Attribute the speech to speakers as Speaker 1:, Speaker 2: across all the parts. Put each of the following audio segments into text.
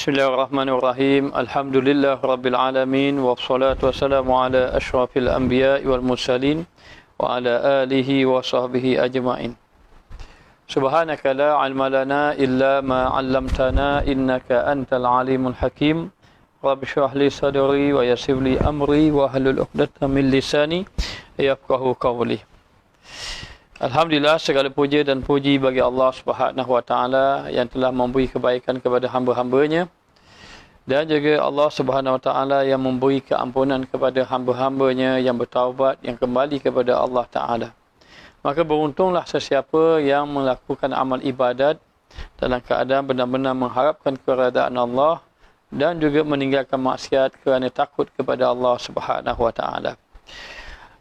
Speaker 1: Bismillahirrahmanirrahim. Alhamdulillah Rabbil Alamin. Wassalatu wassalamu ala ashrafil anbiya wal mursalin. Wa ala alihi wa sahbihi ajma'in. Subhanaka la ilma lana illa ma 'allamtana innaka antal alimul hakim. Rabbi shrah li sadri wa yassir li amri wa hlul 'uqdatam min lisani yafqahu qawli. Alhamdulillah, segala puja dan puji bagi Allah Subhanahu wa taala yang telah memberi kebaikan kepada hamba-hambanya, dan juga Allah Subhanahu wa taala yang memberi keampunan kepada hamba-hambanya yang bertaubat, yang kembali kepada Allah taala. Maka beruntunglah sesiapa yang melakukan amal ibadat dalam keadaan benar-benar mengharapkan keredaan Allah dan juga meninggalkan maksiat kerana takut kepada Allah Subhanahu wa taala.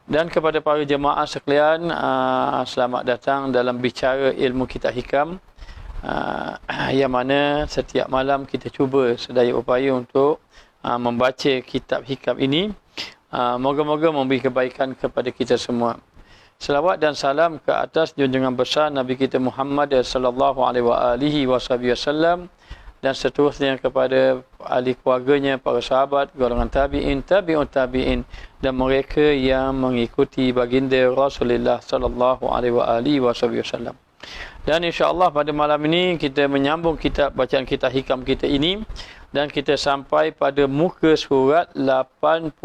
Speaker 1: Dan kepada para jemaah sekalian, selamat datang dalam bicara ilmu kitab hikam, yang mana setiap malam kita cuba sedaya upaya untuk membaca kitab hikam ini. Moga-moga memberi kebaikan kepada kita semua. Selawat dan salam ke atas junjungan besar Nabi kita Muhammad sallallahu alaihi wasallam dan seterusnya kepada ahli keluarganya, para sahabat, golongan tabi'in, tabi'ut tabi'in, dan mereka yang mengikuti baginda Rasulullah sallallahu alaihi wasallam. Dan insya-Allah pada malam ini kita menyambung bacaan kitab hikam kita ini, dan kita sampai pada muka surat 89.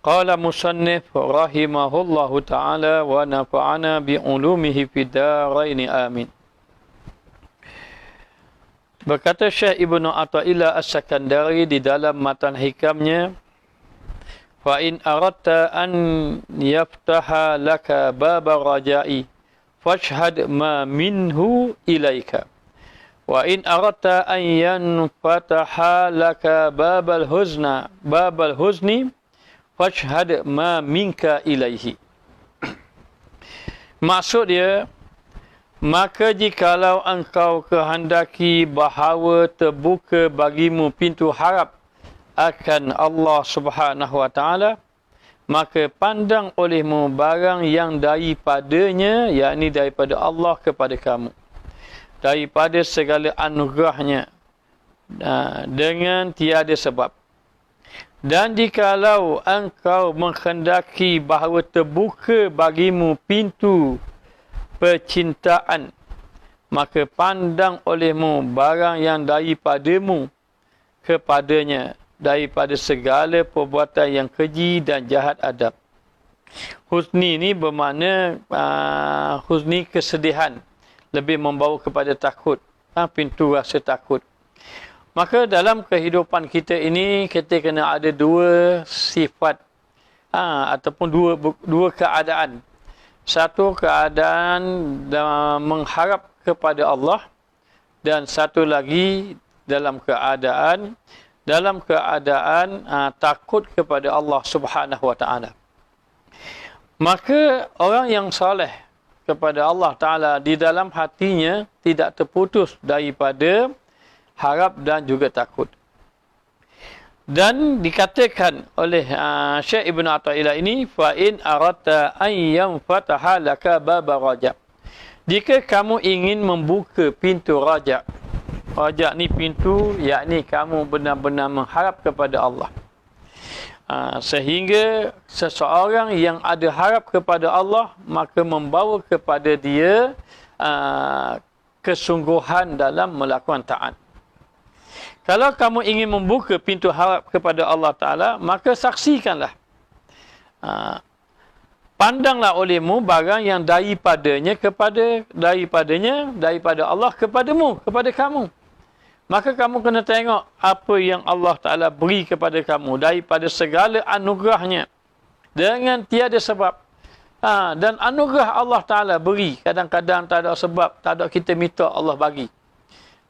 Speaker 1: Qala musannif rahimahullahu taala wa nafa'ana bi ulumihi fid dharain amin. Berkata Syekh Ibnu Athaillah As-Sakandari di dalam matan hikamnya, fa in aradta an yaftaha laka baba raja'i fashhad ma minhu ilaika, wa in aradta an yanfataha laka babal huzni fashhad ma minka ilaihi. Maksud dia, maka jikalau engkau kehendaki bahawa terbuka bagimu pintu harap akan Allah Subhanahu wa taala, maka pandang olehmu barang yang daripadanya, yakni daripada Allah kepada kamu, daripada segala anugerahnya, dengan tiada sebab. Dan jikalau engkau menghendaki bahawa terbuka bagimu pintu percintaan, maka pandang olehmu barang yang daripadamu kepadanya, daripada segala perbuatan yang keji dan jahat adab. Huzni ini bermakna huzni kesedihan, lebih membawa kepada takut, pintu rasa takut. Maka dalam kehidupan kita ini, kita kena ada dua sifat, ataupun dua keadaan. Satu keadaan mengharap kepada Allah, dan satu lagi dalam keadaan takut kepada Allah Subhanahu wa taala. Maka orang yang soleh kepada Allah taala, di dalam hatinya tidak terputus daripada harap dan juga takut. Dan dikatakan oleh Syekh Ibnu Athaillah ini, fa in aradta an yanfataha laka baba raja'. Jika kamu ingin membuka pintu raja'. Raja' ni pintu, yakni kamu benar-benar mengharap kepada Allah. Sehingga seseorang yang ada harap kepada Allah, maka membawa kepada dia kesungguhan dalam melakukan taat. Kalau kamu ingin membuka pintu harap kepada Allah Ta'ala, maka saksikanlah. Pandanglah olehmu barang yang daripada Allah kepadamu, kepada kamu. Maka kamu kena tengok apa yang Allah Ta'ala beri kepada kamu daripada segala anugerahnya, dengan tiada sebab. Dan anugerah Allah Ta'ala beri, kadang-kadang tak ada sebab, tak ada kita minta Allah bagi.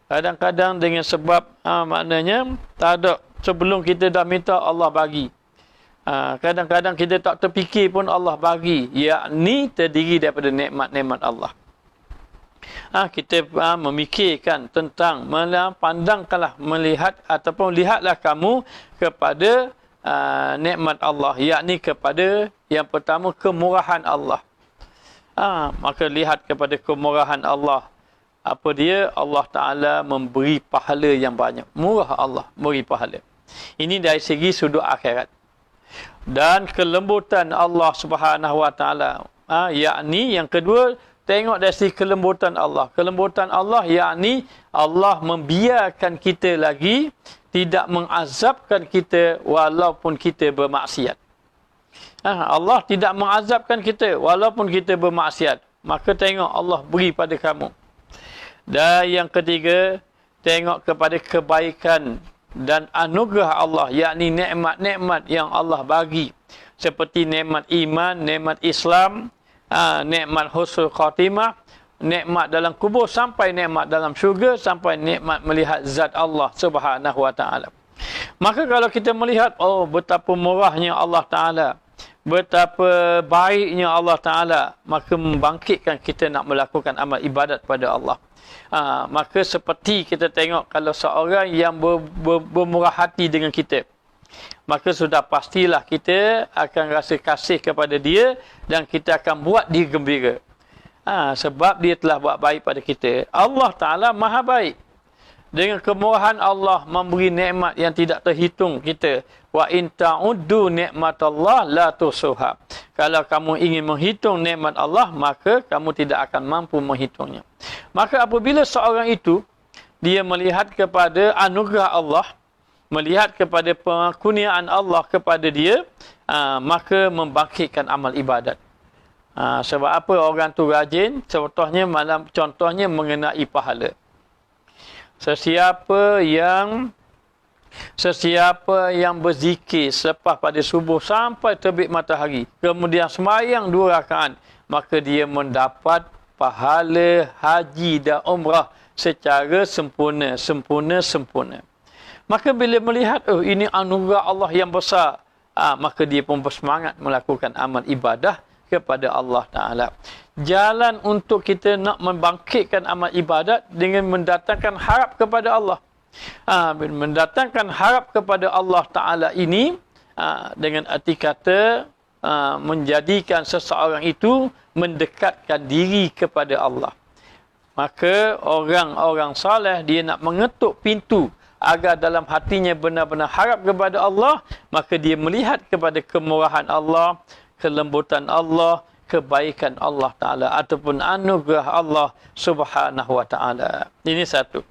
Speaker 1: Kadang-kadang dengan sebab, maknanya tak ada, sebelum kita dah minta Allah bagi. Kadang-kadang kita tak terfikir pun Allah bagi, yakni terdiri daripada nikmat-nikmat Allah. Kita memikirkan tentang, pandangkanlah, melihat ataupun lihatlah kamu kepada nikmat Allah, yakni kepada yang pertama kemurahan Allah. Maka lihat kepada kemurahan Allah, Apa dia? Allah Ta'ala memberi pahala yang banyak. Murah Allah beri pahala. Ini dari segi sudut akhirat. Dan kelembutan Allah Subhanahu Wa Ta'ala. Yakni yang kedua, tengok dari segi kelembutan Allah. Kelembutan Allah yakni Allah membiarkan kita lagi, tidak mengazabkan kita walaupun kita bermaksiat. Allah tidak mengazabkan kita walaupun kita bermaksiat. Maka tengok Allah beri pada kamu. Dan yang ketiga, tengok kepada kebaikan dan anugerah Allah, yakni nikmat-nikmat yang Allah bagi. Seperti nikmat iman, nikmat Islam, nikmat husnul khatimah, nikmat dalam kubur, sampai nikmat dalam syurga, sampai nikmat melihat zat Allah Subhanahu Wa Ta'ala. Maka kalau kita melihat, oh betapa murahnya Allah Ta'ala, betapa baiknya Allah Ta'ala, maka membangkitkan kita nak melakukan amal ibadat pada Allah. Maka seperti kita tengok kalau seorang yang bermurah hati dengan kita, maka sudah pastilah kita akan rasa kasih kepada dia dan kita akan buat dia gembira. Sebab dia telah buat baik pada kita. Allah Ta'ala maha baik. Dengan kemurahan Allah memberi nikmat yang tidak terhitung kita. Wa in ta'uddu ni'matallah la tusuha. Kalau kamu ingin menghitung nikmat Allah, maka kamu tidak akan mampu menghitungnya. Maka apabila seorang itu dia melihat kepada anugerah Allah, melihat kepada pengaruniaan Allah kepada dia, maka membangkitkan amal ibadat. Sebab apa orang tu rajin? Contohnya mengenai pahala. Sesiapa yang berzikir selepas pada subuh sampai terbit matahari, kemudian sembahyang 2 rakaat, maka dia mendapat pahala haji dan umrah secara sempurna. Maka bila melihat, ini anugerah Allah yang besar, maka dia pun bersemangat melakukan amal ibadah kepada Allah Ta'ala. Jalan untuk kita nak membangkitkan amal ibadat dengan mendatangkan harap kepada Allah. Mendatangkan harap kepada Allah Ta'ala ini, dengan arti kata menjadikan seseorang itu mendekatkan diri kepada Allah. Maka orang-orang saleh dia nak mengetuk pintu agar dalam hatinya benar-benar harap kepada Allah, maka dia melihat kepada kemurahan Allah, kelembutan Allah, kebaikan Allah Ta'ala ataupun anugerah Allah Subhanahu Wa Ta'ala. Ini satu.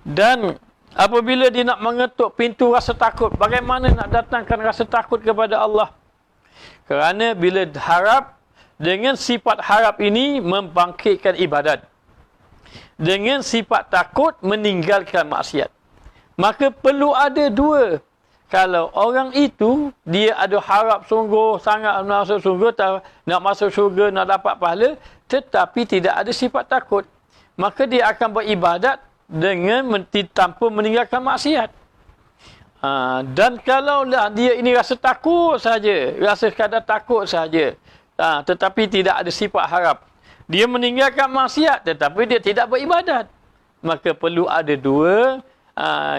Speaker 1: Dan apabila dia nak mengetuk pintu rasa takut, bagaimana nak datangkan rasa takut kepada Allah? Kerana bila harap, dengan sifat harap ini membangkitkan ibadat. Dengan sifat takut meninggalkan maksiat. Maka perlu ada dua. Kalau orang itu, dia ada harap sungguh, sangat nak masuk syurga, nak dapat pahala, tetapi tidak ada sifat takut, maka dia akan beribadat dengan tanpa meninggalkan maksiat. Dan kalaulah dia ini rasa takut saja, rasa sekadar takut saja, tetapi tidak ada sifat harap, dia meninggalkan maksiat, tetapi dia tidak beribadat, maka perlu ada dua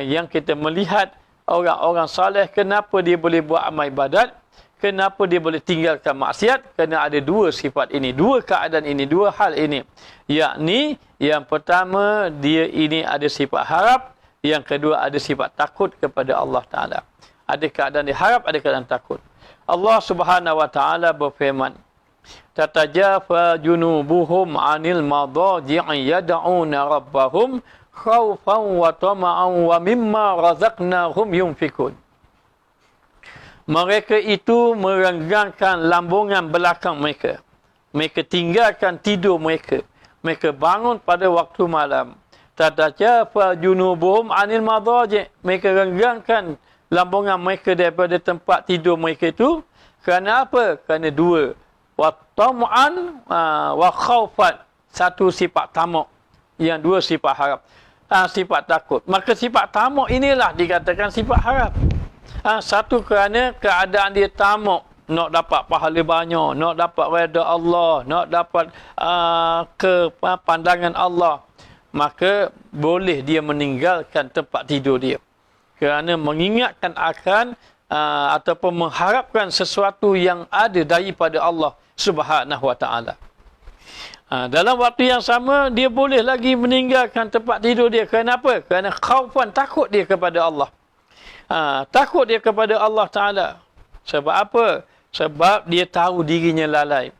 Speaker 1: yang kita melihat. Orang-orang saleh, kenapa dia boleh buat amal ibadat? Kenapa dia boleh tinggalkan maksiat? Kerana ada dua sifat ini, dua keadaan ini, dua hal ini. Yakni, yang pertama, dia ini ada sifat harap. Yang kedua, ada sifat takut kepada Allah Ta'ala. Ada keadaan diharap, ada keadaan takut. Allah Subhanahu Wa Ta'ala berfirman, tatajafa junubuhum anil madaji'i yad'una rabbahum khawfan wa tama'an wa mimma razaqnahum yunfikun. Mereka itu merenggangkan lambungan belakang mereka. Mereka tinggalkan tidur mereka. Mereka bangun pada waktu malam. Tatajafa junubuhum anil madaji'. Mereka renggangkan lambungan mereka daripada tempat tidur mereka itu. Kerana apa? Kerana dua. Wa tama'an wa khawfan. Satu sifat tamak. Yang dua sifat harap. Sifat takut. Maka sifat tamak inilah dikatakan sifat harap. Satu kerana keadaan dia tamak, nak dapat pahala banyak, nak dapat redha Allah, nak dapat pandangan Allah, maka boleh dia meninggalkan tempat tidur dia. Kerana mengingatkan akan ataupun mengharapkan sesuatu yang ada daripada Allah Subhanahu Wa Ta'ala. Dalam waktu yang sama, dia boleh lagi meninggalkan tempat tidur dia. Kenapa? Kerana khaufan, takut dia kepada Allah. Takut dia kepada Allah Ta'ala. Sebab apa? Sebab dia tahu dirinya lalai.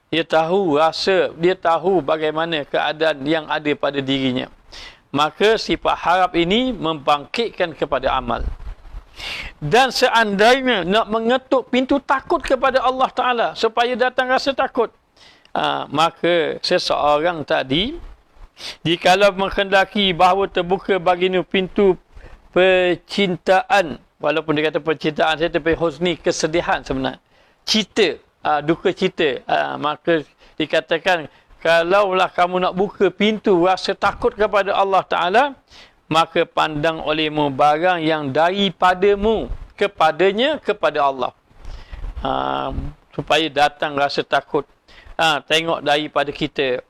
Speaker 1: Dia tahu rasa, dia tahu bagaimana keadaan yang ada pada dirinya. Maka sifat harap ini membangkitkan kepada amal. Dan seandainya nak mengetuk pintu takut kepada Allah Ta'ala supaya datang rasa takut, maka seseorang tadi, jikalau menghendaki bahawa terbuka baginya pintu percintaan, walaupun dia kata percintaan, saya tapi husni, kesedihan sebenarnya, cita, duka cita, maka dikatakan, kalaulah kamu nak buka pintu rasa takut kepada Allah Ta'ala, maka pandang olehmu barang yang daripadamu kepadanya, kepada Allah. Supaya datang rasa takut. Tengok daripada kita.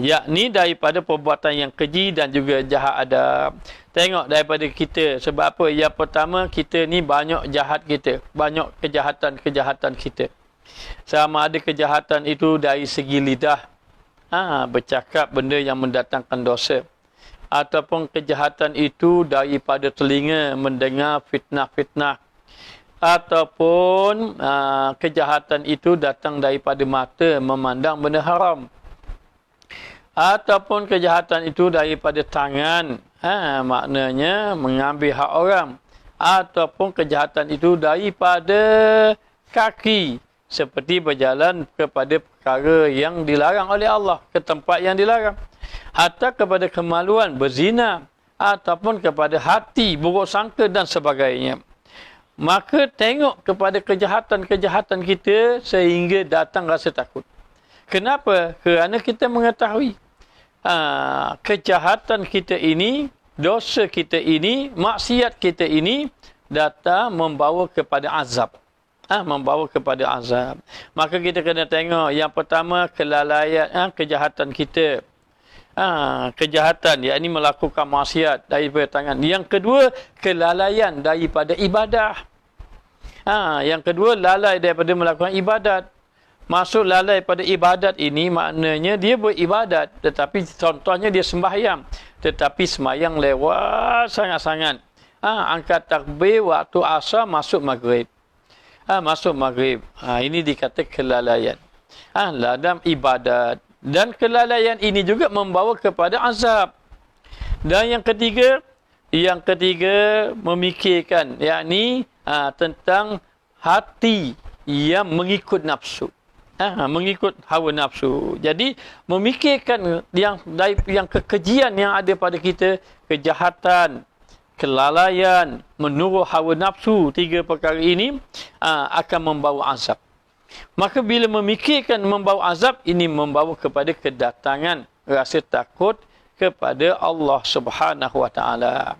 Speaker 1: Yakni daripada perbuatan yang keji dan juga jahat adab. Tengok daripada kita. Sebab apa? Yang pertama, kita ni banyak jahat kita. Banyak kejahatan-kejahatan kita. Sama ada kejahatan itu dari segi lidah. Bercakap benda yang mendatangkan dosa. Ataupun kejahatan itu daripada telinga mendengar fitnah-fitnah. Ataupun kejahatan itu datang daripada mata memandang benda haram. Ataupun kejahatan itu daripada tangan, maknanya mengambil hak orang. Ataupun kejahatan itu daripada kaki, seperti berjalan kepada perkara yang dilarang oleh Allah, ke tempat yang dilarang. Hatta kepada kemaluan, berzina. Ataupun kepada hati, buruk sangka dan sebagainya. Maka tengok kepada kejahatan-kejahatan kita sehingga datang rasa takut. Kenapa? Kerana kita mengetahui kejahatan kita ini, dosa kita ini, maksiat kita ini datang membawa kepada azab. Membawa kepada azab. Maka kita kena tengok yang pertama kelalaian, kejahatan kita. Kejahatan, yakni melakukan maksiat daripada tangan. Yang kedua, kelalaian daripada ibadah. Yang kedua, lalai daripada melakukan ibadat. Maksud lalai pada ibadat ini maknanya dia beribadat, tetapi contohnya dia sembahyang, tetapi sembahyang lewat sangat-sangat. Angkat takbir waktu asar, masuk maghrib. Masuk maghrib. Ini dikata kelalaian. Dalam ibadat. Dan kelalaian ini juga membawa kepada azab. Dan yang ketiga memikirkan, yakni tentang hati yang mengikut nafsu. Mengikut hawa nafsu. Jadi memikirkan yang kekejian yang ada pada kita, kejahatan, kelalaian, menurut hawa nafsu, tiga perkara ini akan membawa azab. Maka bila memikirkan membawa azab, ini membawa kepada kedatangan rasa takut kepada Allah Subhanahu Wa Taala.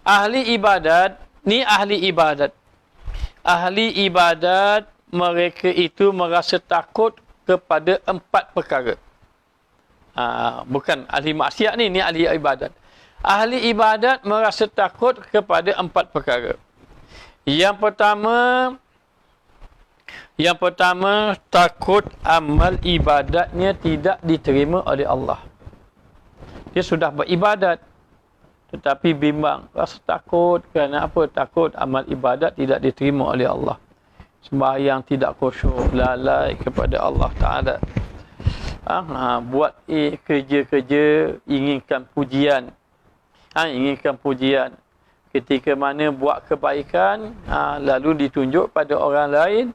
Speaker 1: Ahli ibadat, ni ahli ibadat. Ahli ibadat, mereka itu merasa takut kepada 4 perkara. Bukan ahli maksiat ni ahli ibadat. Ahli ibadat merasa takut kepada 4 perkara. Yang pertama, takut amal ibadatnya tidak diterima oleh Allah. Dia sudah beribadat, tetapi bimbang, rasa takut. Kerana apa? Takut amal ibadat tidak diterima oleh Allah. Sembahyang tidak khusyuk, lalai kepada Allah Ta'ala. Buat kerja-kerja, inginkan pujian. Inginkan pujian. Ketika mana buat kebaikan, lalu ditunjuk pada orang lain,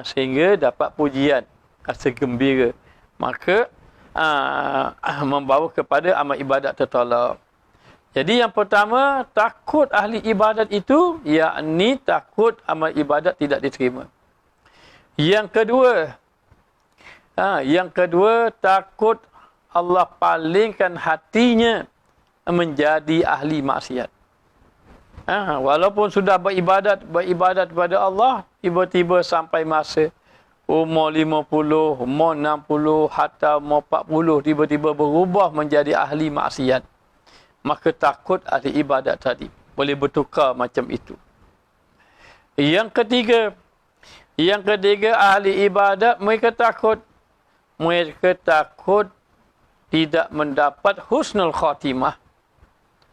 Speaker 1: sehingga dapat pujian, rasa gembira. Maka membawa kepada amal ibadat tertolak. Jadi yang pertama, takut ahli ibadat itu, yakni takut amal ibadat tidak diterima. Yang kedua, takut Allah palingkan hatinya menjadi ahli maksiat. Walaupun sudah beribadat kepada Allah, tiba-tiba sampai masa umur 50, umur 60, hatta umur 40, tiba-tiba berubah menjadi ahli maksiat. Maka takut ahli ibadat tadi boleh bertukar macam itu. Yang ketiga, ahli ibadat mereka takut mereka takut tidak mendapat husnul khatimah.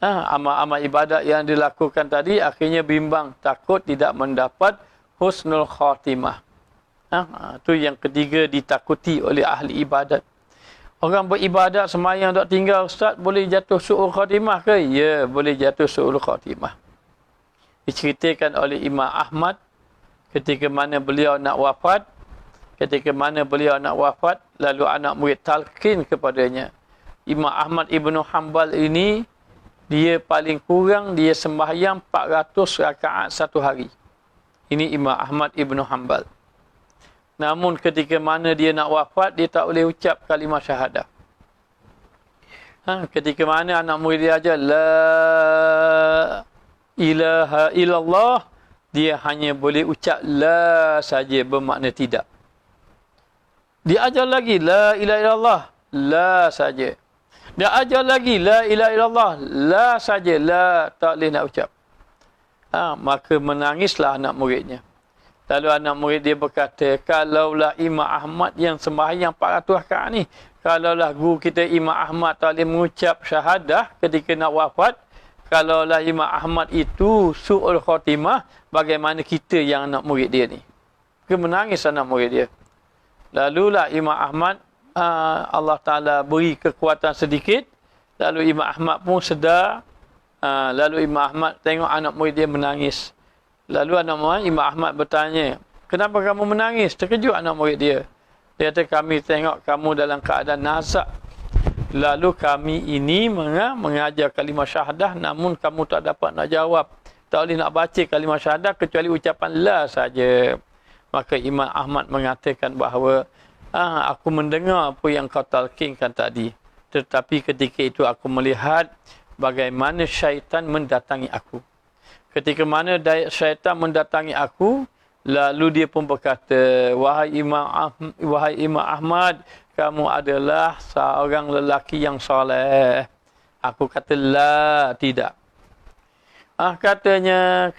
Speaker 1: Amal-amal ibadat yang dilakukan tadi akhirnya bimbang, takut tidak mendapat husnul khatimah. Itu yang ketiga ditakuti oleh ahli ibadat. Orang beribadat semayang tak tinggal, Ustaz, boleh jatuh su'ul khatimah ke? Ya, boleh jatuh su'ul khatimah. Diceritakan oleh Imam Ahmad ketika mana beliau nak wafat. Lalu anak murid talqin kepadanya. Imam Ahmad Ibnu Hanbal ini, dia paling kurang dia sembahyang 400 rakaat satu hari. Ini Imam Ahmad Ibnu Hanbal. Namun ketika mana dia nak wafat, dia tak boleh ucap kalimah syahadah. Ketika mana anak murid dia ajar, La ilaha illallah, dia hanya boleh ucap La saja, bermakna tidak. Dia ajar lagi, La ilaha illallah, La saja. Dia ajar lagi, La ilaha illallah, La saja, La, tak boleh nak ucap. Maka menangislah anak muridnya. Lalu anak murid dia berkata, kalaulah Imam Ahmad yang sembahyang 400 rakaat ni, kalaulah guru kita Imam Ahmad tak boleh mengucap syahadah ketika nak wafat, kalaulah Imam Ahmad itu su'ul khatimah, bagaimana kita yang anak murid dia ni? Dia menangis anak murid dia. Lalulah Imam Ahmad, Allah Ta'ala beri kekuatan sedikit, lalu Imam Ahmad pun sedar, lalu Imam Ahmad tengok anak murid dia menangis. Lalu Imam Ahmad bertanya, kenapa kamu menangis? Terkejut anak murid dia. Dia kata, kami tengok kamu dalam keadaan nazak. Lalu kami ini mengajar kalimah syahadah, namun kamu tak dapat nak jawab. Tak boleh nak baca kalimah syahadah kecuali ucapan La saja. Maka Imam Ahmad mengatakan bahawa, aku mendengar apa yang kau talqinkan tadi. Tetapi ketika itu aku melihat bagaimana syaitan mendatangi aku. Ketika mana syaitan mendatangi aku, lalu dia pun berkata, wahai Imam Ahmad, kamu adalah seorang lelaki yang soleh. Aku kata, La, tidak. Katanya,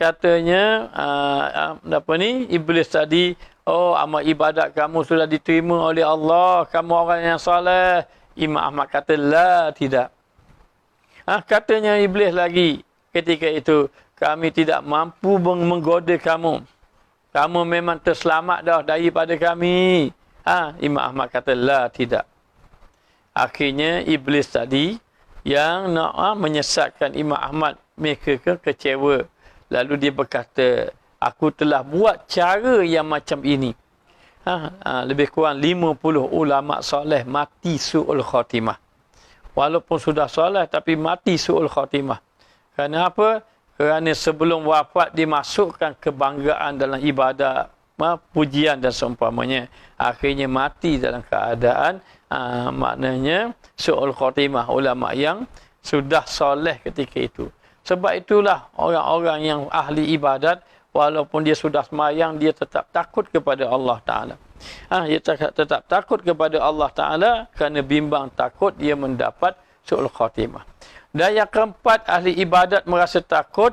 Speaker 1: iblis tadi, amal ibadat kamu sudah diterima oleh Allah, kamu orang yang soleh. Imam Ahmad kata, La, tidak. Katanya iblis lagi, ketika itu, kami tidak mampu menggoda kamu. Kamu memang terselamat dah daripada kami. Imam Ahmad kata, La, tidak. Akhirnya iblis tadi yang nak menyesatkan Imam Ahmad, mereka kecewa. Lalu dia berkata, aku telah buat cara yang macam ini. Lebih kurang 50 ulama soleh mati su'ul khatimah. Walaupun sudah soleh tapi mati su'ul khatimah. Kerana apa? Kerana sebelum wafat dimasukkan kebanggaan dalam ibadat, pujian dan seumpamanya. Akhirnya mati dalam keadaan maknanya su'ul khatimah, ulama yang sudah soleh ketika itu. Sebab itulah orang-orang yang ahli ibadat, walaupun dia sudah semayang, dia tetap takut kepada Allah Ta'ala. Dia tetap takut kepada Allah Ta'ala kerana bimbang takut dia mendapat su'ul khatimah. Dan yang keempat, ahli ibadat merasa takut.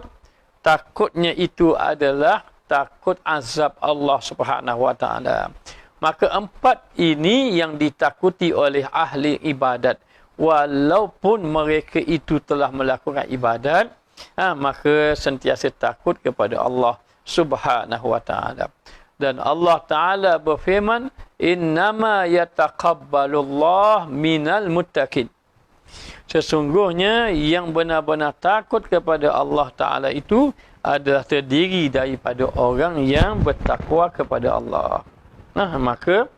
Speaker 1: Takutnya itu adalah takut azab Allah Subhanahu Wa Ta'ala. Maka empat ini yang ditakuti oleh ahli ibadat. Walaupun mereka itu telah melakukan ibadat, maka sentiasa takut kepada Allah Subhanahu Wa Ta'ala. Dan Allah Ta'ala berfirman, innama yataqabbalullah minal muttaqin. Sesungguhnya yang benar-benar takut kepada Allah Ta'ala itu adalah terdiri daripada orang yang bertakwa kepada Allah. Maka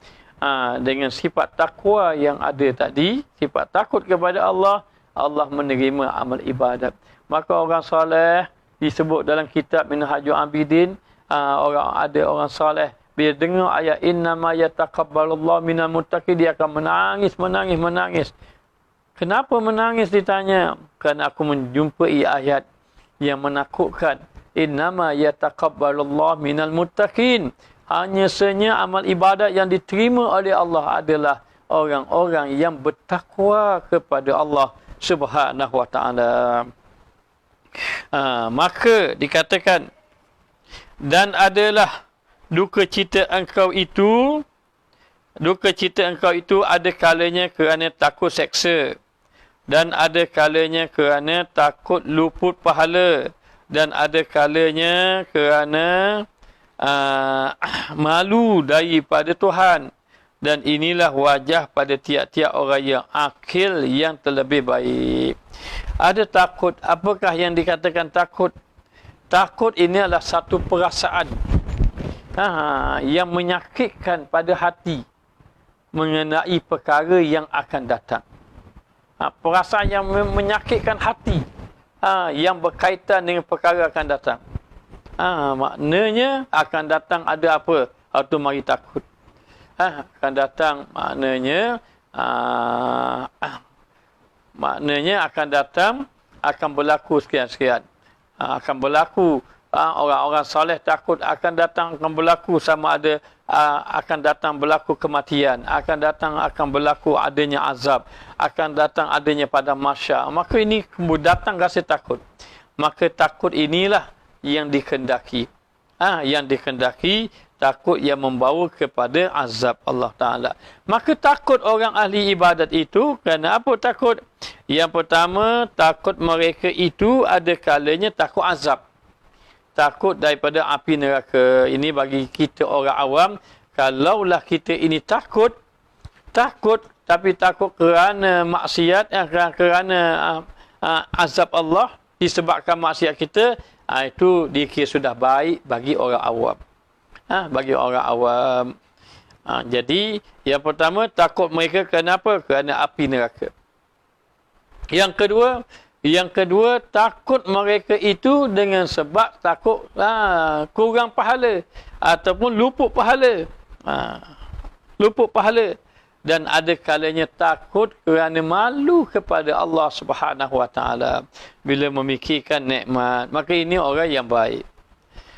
Speaker 1: dengan sifat takwa yang ada tadi, sifat takut kepada Allah, Allah menerima amal ibadat. Maka orang soleh disebut dalam kitab Minhajul Abidin, orang soleh bila dengar ayat innama yataqabbalullah minal muttaqin, dia akan menangis. Kenapa menangis ditanya? Kerana aku menjumpai ayat yang menakutkan. Innama yataqabbalullah minal muttaqin. Hanya sahaja amal ibadat yang diterima oleh Allah adalah orang-orang yang bertakwa kepada Allah Subhanahu Wa Ta'ala. Maka dikatakan, dan adalah duka cita engkau itu Duka cita engkau itu ada kalanya kerana takut seksa, dan ada kalanya kerana takut luput pahala, dan ada kalanya kerana malu daripada Tuhan. Dan inilah wajah pada tiap-tiap orang yang akil yang terlebih baik. Ada takut. Apakah yang dikatakan takut? Takut ini adalah satu perasaan yang menyakitkan pada hati mengenai perkara yang akan datang. Perasaan yang menyakitkan hati yang berkaitan dengan perkara akan datang. Maknanya akan datang ada apa? Itu mari takut. Akan datang maknanya akan datang, akan berlaku sekian-sekian. Akan berlaku, orang-orang soleh takut akan datang, akan berlaku sama ada akan datang berlaku kematian, akan berlaku adanya azab, akan datang adanya pada mahsyar. Maka ini datang rasa takut. Maka takut inilah yang dikehendaki. Yang dikehendaki takut yang membawa kepada azab Allah Ta'ala. Maka takut orang ahli ibadat itu, kerana apa takut? Yang pertama, takut mereka itu ada kalanya takut azab. Takut daripada api neraka. Ini bagi kita orang awam, kalaulah kita ini takut, tapi takut kerana maksiat, kerana azab Allah disebabkan maksiat kita, itu dikira sudah baik bagi orang awam. Bagi orang awam. Jadi, yang pertama, takut mereka kenapa? Kerana api neraka. Yang kedua, takut mereka itu dengan sebab takut kurang pahala ataupun luput pahala. Luput pahala. Dan ada kalanya takut kerana malu kepada Allah Subhanahu Wa Taala bila memikirkan nikmat. Maka ini orang yang baik.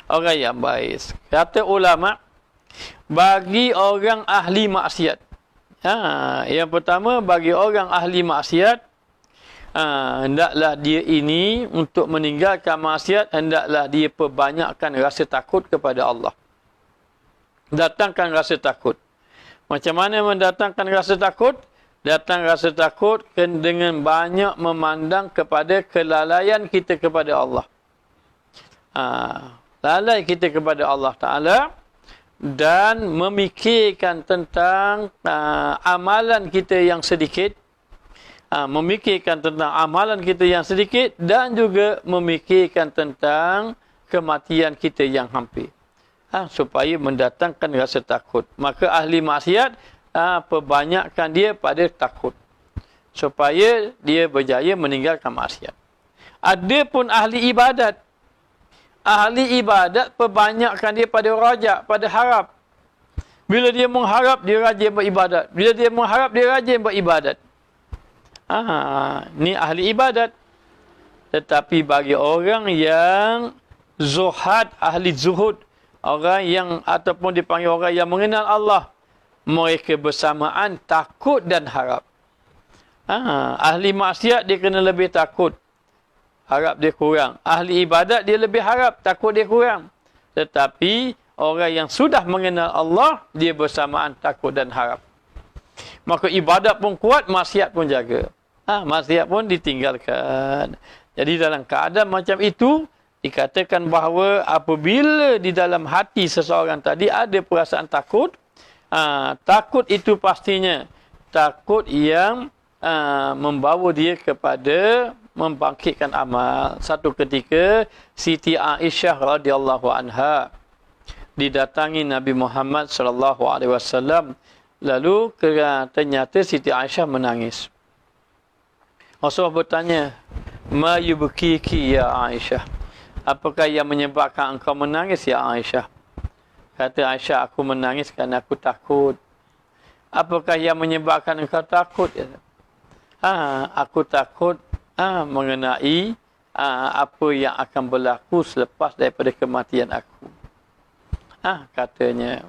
Speaker 1: Orang yang baik. Kata ulama, bagi orang ahli maksiat. Yang pertama, bagi orang ahli maksiat, hendaklah dia ini untuk meninggalkan maksiat, hendaklah dia perbanyakkan rasa takut kepada Allah. Datangkan rasa takut. Macam mana mendatangkan rasa takut? Datang rasa takut dengan banyak memandang kepada kelalaian kita kepada Allah. Lalai kita kepada Allah Ta'ala dan memikirkan tentang amalan kita yang sedikit, memikirkan tentang amalan kita yang sedikit dan juga memikirkan tentang kematian kita yang hampir, supaya mendatangkan rasa takut. Maka ahli maksiat perbanyakkan dia pada takut supaya dia berjaya meninggalkan maksiat. Adapun ahli ibadat, perbanyakkan dia pada rajak, pada harap. Bila dia mengharap, dia rajin beribadat. Bila dia mengharap, dia rajin beribadat. Ni ahli ibadat. Tetapi bagi orang yang zuhad, ahli zuhud, orang yang ataupun dipanggil orang yang mengenal Allah, mereka bersamaan takut dan harap. Ahli maksiat dia kena lebih takut, harap dia kurang. Ahli ibadat dia lebih harap, takut dia kurang. Tetapi orang yang sudah mengenal Allah, dia bersamaan takut dan harap. Maka ibadat pun kuat, maksiat pun jaga. Maksiat pun ditinggalkan. Jadi dalam keadaan macam itu, dikatakan bahawa apabila di dalam hati seseorang tadi ada perasaan takut, takut itu pastinya takut yang membawa dia kepada membangkitkan amal. Satu ketika Siti Aisyah radhiyallahu anha didatangi Nabi Muhammad sallallahu alaihi wasallam, lalu ternyata Siti Aisyah menangis. Rasulullah bertanya, "Ma yubkiki ya Aisyah?" Apakah yang menyebabkan engkau menangis ya Aisyah? Kata Aisyah, aku menangis kerana aku takut. Apakah yang menyebabkan engkau takut? Aku takut mengenai apa yang akan berlaku selepas daripada kematian aku. Katanya.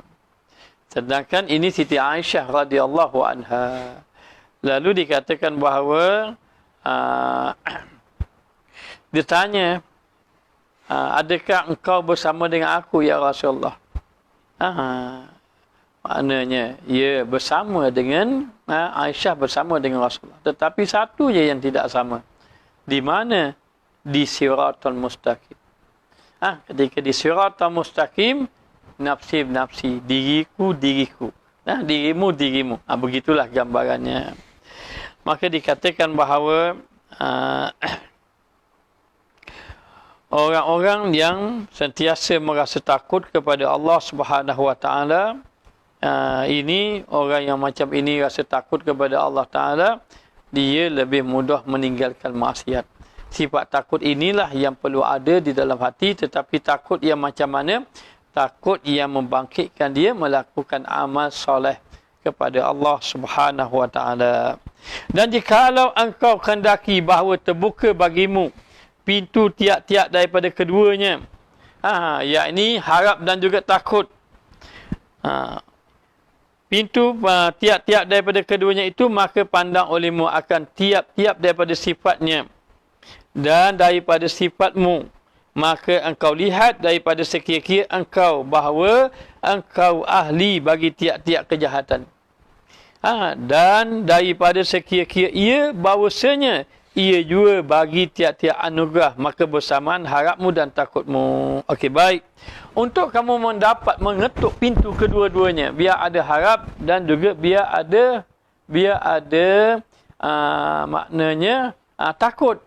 Speaker 1: Sedangkan ini Siti Aisyah radhiyallahu anha. Lalu dikatakan bahawa dia tanya, adakah engkau bersama dengan aku ya Rasulullah? Maknanya, ia bersama dengan Aisyah bersama dengan Rasulullah. Tetapi satu je yang tidak sama. Di mana? Di siratal mustaqim. Ketika di siratal mustaqim, nafsi, diriku. Dirimu. Begitulah gambarannya. Maka dikatakan bahawa orang-orang yang sentiasa merasa takut kepada Allah Subhanahu wa taala, ini orang yang macam ini rasa takut kepada Allah Taala, dia lebih mudah meninggalkan maksiat. Sifat takut inilah yang perlu ada di dalam hati, tetapi takut yang macam mana? Takut yang membangkitkan dia melakukan amal soleh kepada Allah Subhanahu wa taala. Dan jikalau engkau kehendaki bahawa terbuka bagimu pintu tiap-tiap daripada keduanya, yakni harap dan juga takut. Pintu tiap-tiap daripada keduanya itu, maka pandang olehmu akan tiap-tiap daripada sifatnya dan daripada sifatmu, maka engkau lihat daripada sekira-kira engkau bahawa engkau ahli bagi tiap-tiap kejahatan. Dan daripada sekira-kira ia bahawasanya ia juga bagi tiap-tiap anugerah, maka bersamaan harapmu dan takutmu. Okey, baik. Untuk kamu mendapat mengetuk pintu kedua-duanya, biar ada harap dan juga biar ada maknanya takut.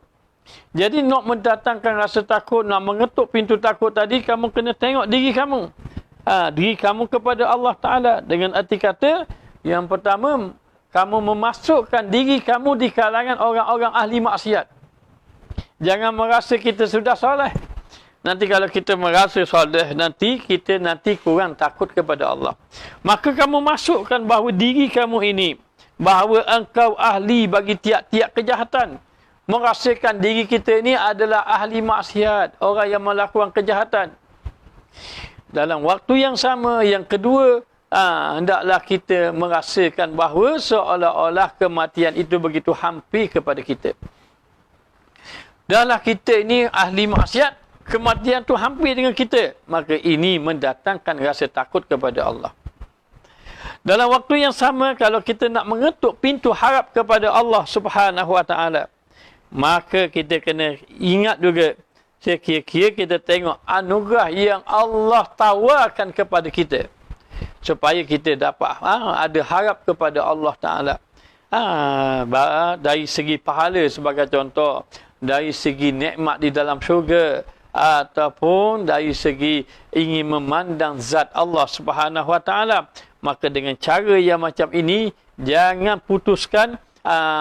Speaker 1: Jadi nak mendatangkan rasa takut, nak mengetuk pintu takut tadi, kamu kena tengok diri kamu. Diri kamu kepada Allah Ta'ala. Dengan arti kata, yang pertama, kamu memasukkan diri kamu di kalangan orang-orang ahli maksiat. Jangan merasa kita sudah soleh. Nanti kalau kita merasa soleh, kita kurang takut kepada Allah. Maka kamu masukkan bahawa diri kamu ini, bahawa engkau ahli bagi tiap-tiap kejahatan. Merasakan diri kita ini adalah ahli maksiat, orang yang melakukan kejahatan. Dalam waktu yang sama, yang kedua, hendaklah kita merasakan bahawa seolah-olah kematian itu begitu hampir kepada kita. Dalam kita ini ahli maksiat, kematian tu hampir dengan kita, maka ini mendatangkan rasa takut kepada Allah. Dalam waktu yang sama, kalau kita nak mengetuk pintu harap kepada Allah Subhanahu wa taala, maka kita kena ingat juga, sekira-kira kita tengok anugerah yang Allah tawarkan kepada kita, supaya kita dapat ada harap kepada Allah Ta'ala. Dari segi pahala sebagai contoh, dari segi nikmat di dalam syurga, ataupun dari segi ingin memandang zat Allah Subhanahu wa taala, maka dengan cara yang macam ini jangan putuskan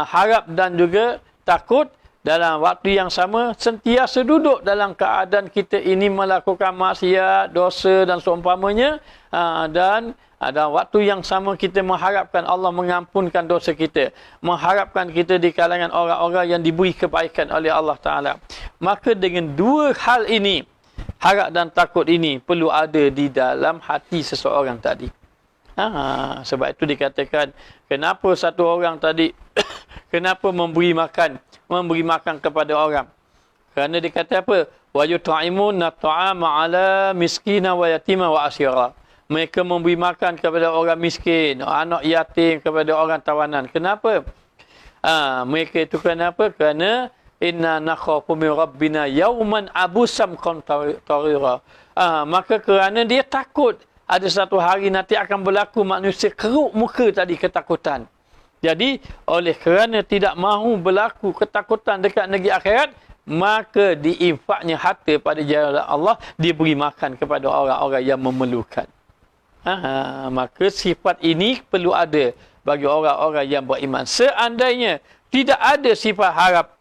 Speaker 1: harap dan juga takut. Dalam waktu yang sama sentiasa duduk dalam keadaan kita ini melakukan maksiat, dosa dan seumpamanya, dan dalam waktu yang sama kita mengharapkan Allah mengampunkan dosa kita, mengharapkan kita di kalangan orang-orang yang diberi kebaikan oleh Allah Ta'ala. Maka dengan dua hal ini, harap dan takut ini perlu ada di dalam hati seseorang tadi. Sebab itu dikatakan, kenapa satu orang tadi kenapa memberi makan kepada orang? Kerana dia kata apa? Wa yut'imuna ta'ama 'ala miskina wa yatima wa asyira. Mereka memberi makan kepada orang miskin, anak yatim, kepada orang tawanan. Kenapa? Mereka itu kenapa? Kerana inna nakhafu min rabbina yawman abusam qamtarira. Maka kerana dia takut ada satu hari nanti akan berlaku manusia keruk muka tadi ketakutan. Jadi, oleh kerana tidak mahu berlaku ketakutan dekat negeri akhirat, maka diinfaknya harta pada jalan Allah, diberi makan kepada orang-orang yang memerlukan. Maka sifat ini perlu ada bagi orang-orang yang beriman. Seandainya tidak ada sifat harap,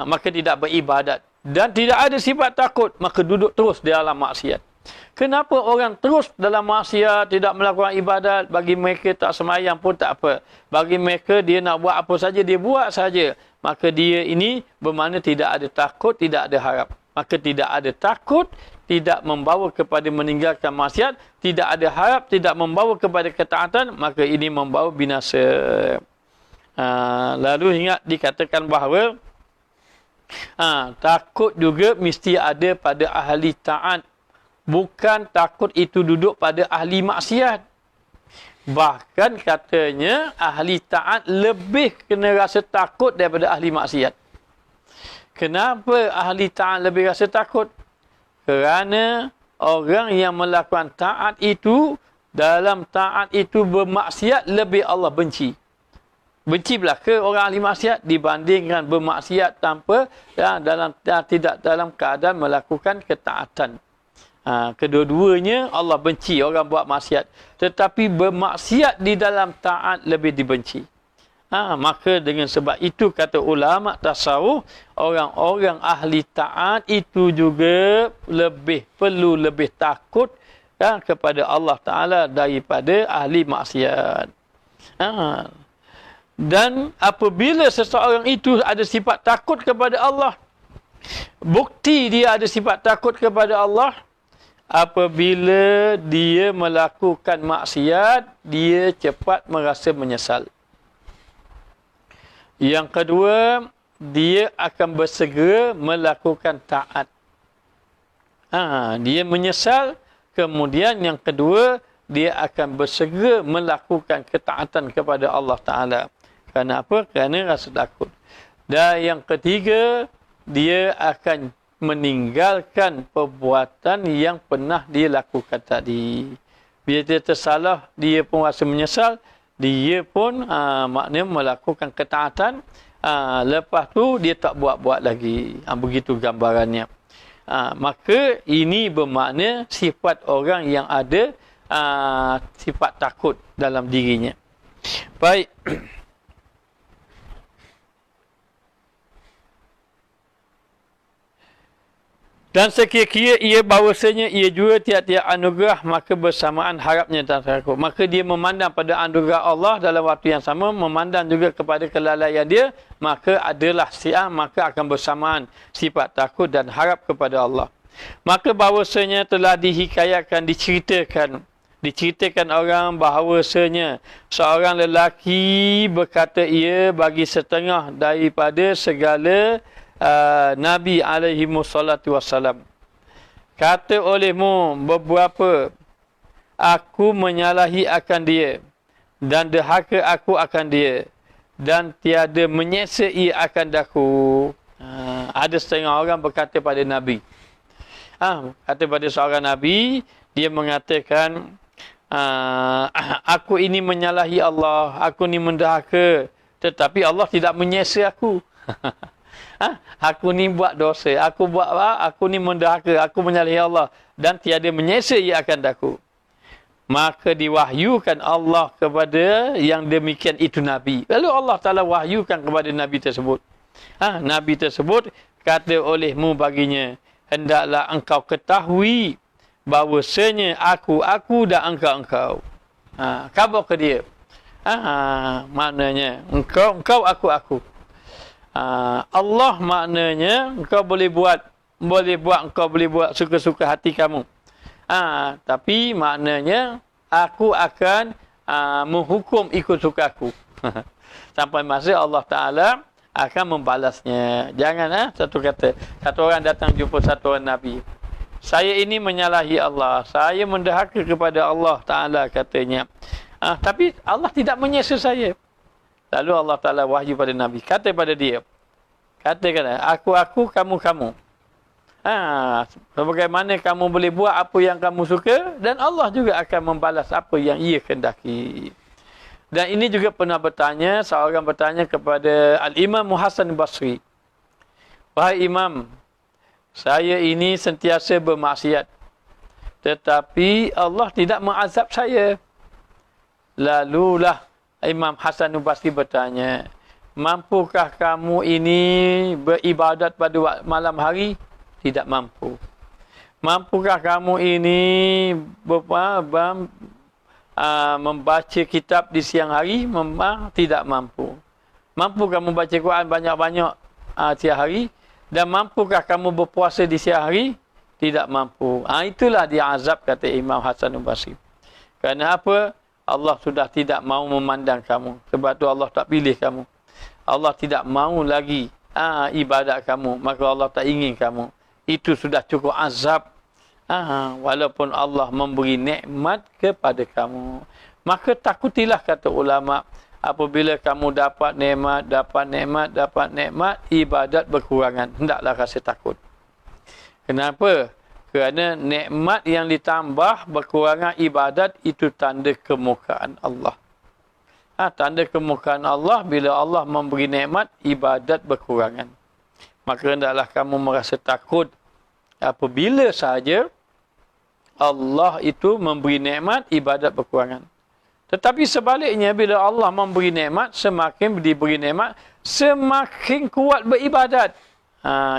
Speaker 1: maka tidak beribadat. Dan tidak ada sifat takut, maka duduk terus di dalam maksiat. Kenapa orang terus dalam maksiat, tidak melakukan ibadat? Bagi mereka tak semayang pun tak apa. Bagi mereka dia nak buat apa saja, dia buat saja. Maka dia ini bermakna tidak ada takut, tidak ada harap. Maka tidak ada takut, tidak membawa kepada meninggalkan maksiat. Tidak ada harap, tidak membawa kepada ketaatan. Maka ini membawa binasa. Lalu ingat dikatakan bahawa takut juga mesti ada pada ahli taat. Bukan takut itu duduk pada ahli maksiat. Bahkan katanya ahli taat lebih kena rasa takut daripada ahli maksiat. Kenapa ahli taat lebih rasa takut? Kerana orang yang melakukan taat itu, dalam taat itu bermaksiat, lebih Allah benci. Benci belaka orang ahli maksiat dibandingkan bermaksiat tanpa tidak dalam keadaan melakukan ketaatan. Kedua-duanya Allah benci orang buat maksiat. Tetapi bermaksiat di dalam taat lebih dibenci. Maka dengan sebab itu kata ulama tasawuf, orang-orang ahli taat itu juga perlu lebih takut kepada Allah Ta'ala daripada ahli maksiat. Dan apabila seseorang itu ada sifat takut kepada Allah, bukti dia ada sifat takut kepada Allah, apabila dia melakukan maksiat, dia cepat merasa menyesal. Yang kedua, dia akan bersegera melakukan taat. Dia menyesal. Kemudian yang kedua, dia akan bersegera melakukan ketaatan kepada Allah Ta'ala. Kenapa? Kerana rasa takut. Dan yang ketiga, dia akan meninggalkan perbuatan yang pernah dia lakukan tadi. Bila dia tersalah, dia pun rasa menyesal. Dia pun maknanya melakukan ketaatan. Lepas tu, dia tak buat-buat lagi. Begitu gambarannya. Maka ini bermakna sifat orang yang ada sifat takut dalam dirinya. Baik. Dan sekira-kira ia bahawasanya ia juga tiap-tiap anugerah, maka bersamaan harapnya dan takut. Maka dia memandang pada anugerah Allah dalam waktu yang sama, memandang juga kepada kelalaian dia, maka adalah maka akan bersamaan sifat takut dan harap kepada Allah. Maka bahawasanya telah diceritakan orang bahawasanya seorang lelaki berkata ia bagi setengah daripada segala Nabi alaihi wassalatu wassalam. Kata olehmu beberapa, aku menyalahi akan dia dan derhaka aku akan dia dan tiada menyeksa ia akan daku. Ada setengah orang berkata pada Nabi. Kata pada seorang Nabi, dia mengatakan, aku ini menyalahi Allah, aku ini mendahaka, tetapi Allah tidak menyeksa aku. Aku ni buat dosa, aku ni mendahaka, aku menyalahi Allah dan tiada menyeksa ia akan daku. Maka diwahyukan Allah kepada yang demikian itu Nabi. Lalu Allah Ta'ala wahyukan kepada Nabi tersebut. Nabi tersebut kata olehmu baginya, hendaklah engkau ketahui bahawasanya aku dan engkau. Khabar ke dia. Maknanya engkau, aku. Allah maknanya engkau boleh buat suka-suka hati kamu. Tapi maknanya aku akan menghukum ikut sukaku. Sampai masa Allah Ta'ala akan membalasnya. Jangan satu orang datang jumpa satu orang Nabi. Saya ini menyalahi Allah. Saya mendahaka kepada Allah Ta'ala katanya. Tapi Allah tidak menyeksa saya. Lalu Allah Ta'ala wahyu pada Nabi. Kata pada dia. Katakan, aku, kamu. Sebagaimana kamu boleh buat apa yang kamu suka. Dan Allah juga akan membalas apa yang ia kendaki. Dan ini juga pernah seorang bertanya kepada Al-Imam Hasan Basri. Wahai Imam, saya ini sentiasa bermaksiat. Tetapi Allah tidak mengazab saya. Lalulah Imam Hasan Basri bertanya, mampukah kamu ini beribadat pada malam hari? Tidak mampu. Mampukah kamu ini membaca kitab di siang hari? Tidak mampu. Mampukah membaca Quran banyak-banyak siang hari? Dan mampukah kamu berpuasa di siang hari? Tidak mampu. Itulah dia azab, kata Imam Hasan Basri. Kerana apa? Allah sudah tidak mahu memandang kamu. Sebab tu Allah tak pilih kamu. Allah tidak mahu lagi ibadat kamu. Maka Allah tak ingin kamu. Itu sudah cukup azab. Walaupun Allah memberi nikmat kepada kamu. Maka takutilah, kata ulama, apabila kamu dapat nikmat, ibadat berkurangan. Hendaklah rasa takut. Kenapa? Kerana nikmat yang ditambah berkurangan ibadat itu tanda kemurkaan Allah. Tanda kemurkaan Allah bila Allah memberi nikmat, ibadat berkurangan. Maka hendaklah kamu merasa takut apabila sahaja Allah itu memberi nikmat, ibadat berkurangan. Tetapi sebaliknya, bila Allah memberi nikmat, semakin diberi nikmat, semakin kuat beribadat.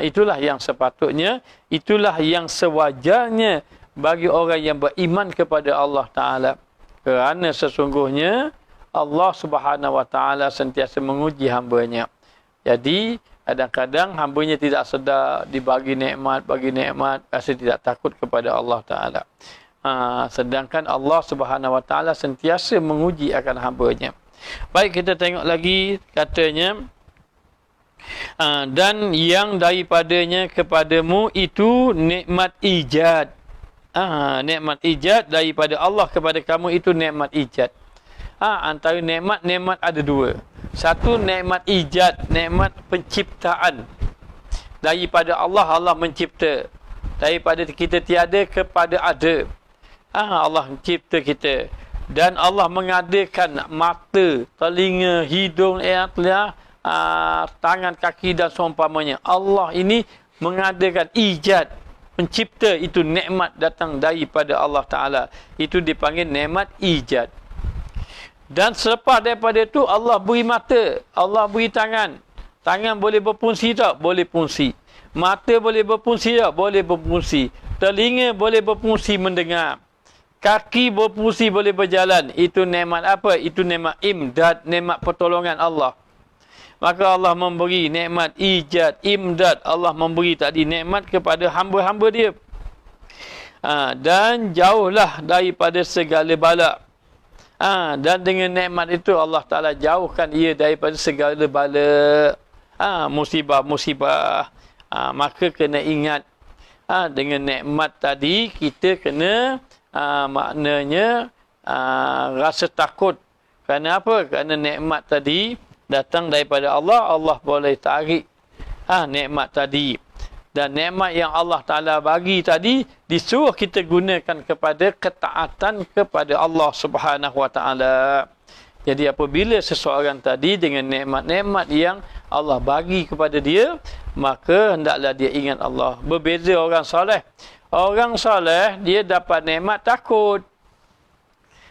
Speaker 1: Itulah yang sepatutnya, itulah yang sewajarnya bagi orang yang beriman kepada Allah Ta'ala. Kerana sesungguhnya Allah Subhanahu Wa Ta'ala sentiasa menguji hamba-Nya. Jadi kadang-kadang hamba-Nya tidak sedar dibagi nikmat, rasa tidak takut kepada Allah Ta'ala. Sedangkan Allah Subhanahu Wa Ta'ala sentiasa menguji akan hamba-Nya. Baik, kita tengok lagi, katanya, dan yang daripadanya kepadamu itu nikmat ijad. Nikmat ijad daripada Allah kepada kamu itu nikmat ijad. Antara nikmat ada dua. Satu, nikmat ijad, nikmat penciptaan. Daripada Allah mencipta. Daripada kita tiada kepada ada. Allah mencipta kita. Dan Allah mengadakan mata, telinga, hidung, tangan, kaki dan seumpamanya. Allah ini mengadakan ijad, pencipta, itu nikmat datang daripada Allah Ta'ala. Itu dipanggil nikmat ijad. Dan selepas daripada itu, Allah beri mata, Allah beri tangan. Tangan boleh berfungsi tak? Boleh fungsi. Mata boleh berfungsi tak? Boleh berfungsi. Telinga boleh berfungsi mendengar. Kaki berfungsi, boleh berjalan. Itu nikmat apa? Itu nikmat imdad, nikmat pertolongan Allah. Maka Allah memberi nikmat ijad, imdad. Allah memberi tadi nikmat kepada hamba-hamba Dia. Dan jauhlah daripada segala bala. Dan dengan nikmat itu Allah Ta'ala jauhkan ia daripada segala bala. Musibah-musibah. Maka kena ingat. Dengan nikmat tadi kita kena maknanya rasa takut. Kerana apa? Kerana nikmat tadi datang daripada Allah. Allah boleh tarik nikmat tadi. Dan nikmat yang Allah Ta'ala bagi tadi disuruh kita gunakan kepada ketaatan kepada Allah Subhanahu Wa Ta'ala. Jadi apabila seseorang tadi dengan nikmat-nikmat yang Allah bagi kepada dia, maka hendaklah dia ingat Allah. Berbeza orang soleh. Orang soleh dia dapat nikmat takut.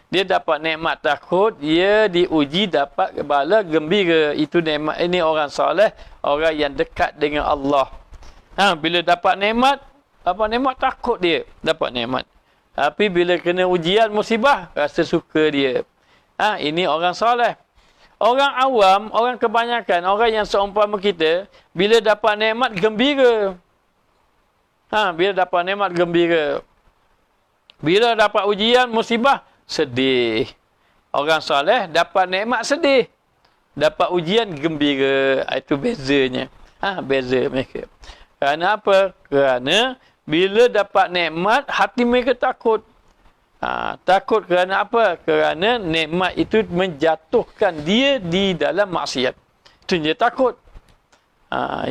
Speaker 1: Dia dapat nikmat takut, dia diuji dapat bala gembira. Itu nikmat. Ini orang soleh, orang yang dekat dengan Allah. Bila dapat nikmat takut dia dapat nikmat. Tapi bila kena ujian musibah, rasa suka dia. Ini orang soleh. Orang awam, orang kebanyakan, orang yang seumpama kita, bila dapat nikmat gembira. Bila dapat nikmat gembira. Bila dapat ujian musibah, sedih. Orang soleh dapat nikmat sedih. Dapat ujian gembira. Itu bezanya. Beza mereka. Kerana apa? Kerana bila dapat nikmat, hati mereka takut. Takut kerana apa? Kerana nikmat itu menjatuhkan dia di dalam maksiat. Itu dia takut.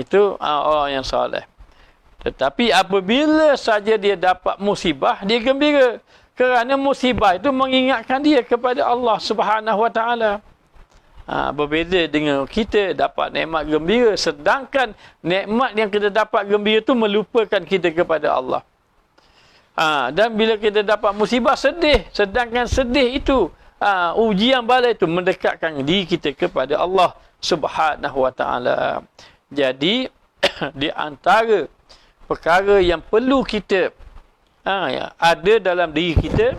Speaker 1: Itu orang yang soleh. Tetapi apabila saja dia dapat musibah, dia gembira. Kerana musibah itu mengingatkan dia kepada Allah Subhanahu Wa Ta'ala. Berbeza dengan kita dapat nikmat gembira, sedangkan nikmat yang kita dapat gembira itu melupakan kita kepada Allah. Dan bila kita dapat musibah, sedih, sedangkan sedih itu ujian bala itu mendekatkan diri kita kepada Allah Subhanahu Wa Ta'ala. Jadi di antara perkara yang perlu kita ada dalam diri kita,